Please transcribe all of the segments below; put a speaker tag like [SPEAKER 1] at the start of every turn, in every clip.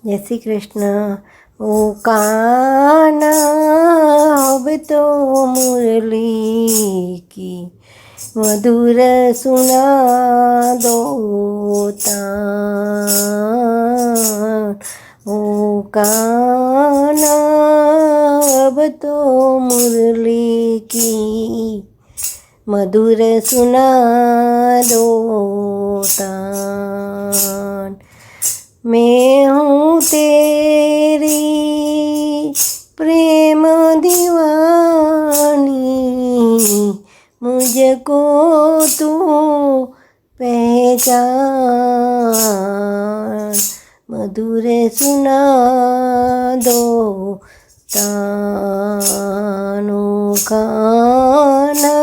[SPEAKER 1] जय श्री कृष्ण। ओ कान्हा अब तो मुरली की मधुर सुना दो तान। ओ कान्हा अब तो मुरली की मधुर सुना दो तान। मैं हूँ तेरी प्रेम दीवानी, मुझको तू पहचान। मधुर सुना दो तानो कान्हा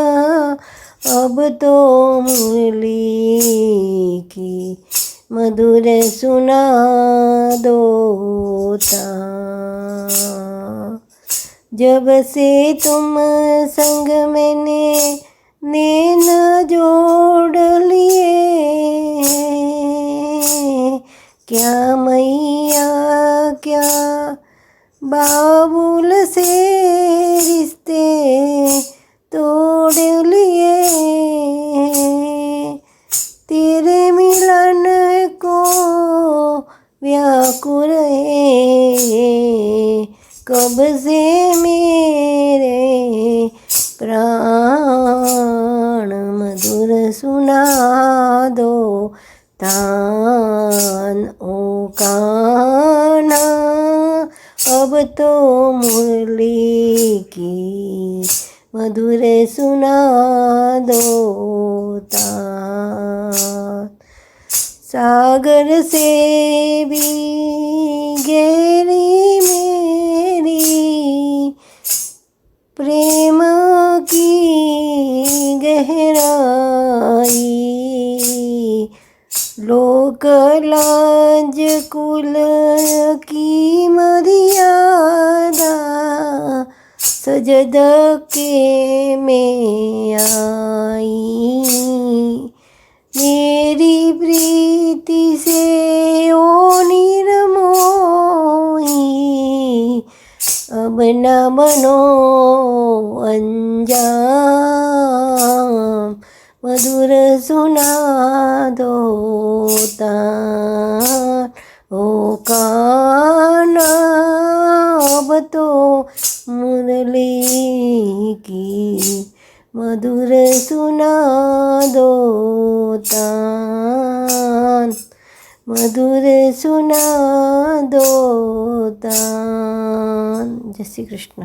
[SPEAKER 1] अब तो मुरली की मधुर सुना दो तान। जब से तुम संग मैंने नैन जोड़ लिए, क्या मैया क्या बाबुल से रिश्ते तोड़ लिए। तेरे मिलन को व्याकुल है कब से मेरे प्राण। मधुर सुना दो तान। ओ कान्हा अब तो मुरली की मधुर सुना दो तान। सागर से भी गहरी मेरी प्रेम की गहराई। लोक लाज कुल की मर्यादा सजद के में आई। मेरी प्रीति से ओ निर्मोही अब न बनो अंजाम। मधुर सुना दो तान। ओ कान्हा अब तो मुरली की मधुर सुना दो तान। मधुर सुना दो तान। जय श्री कृष्ण।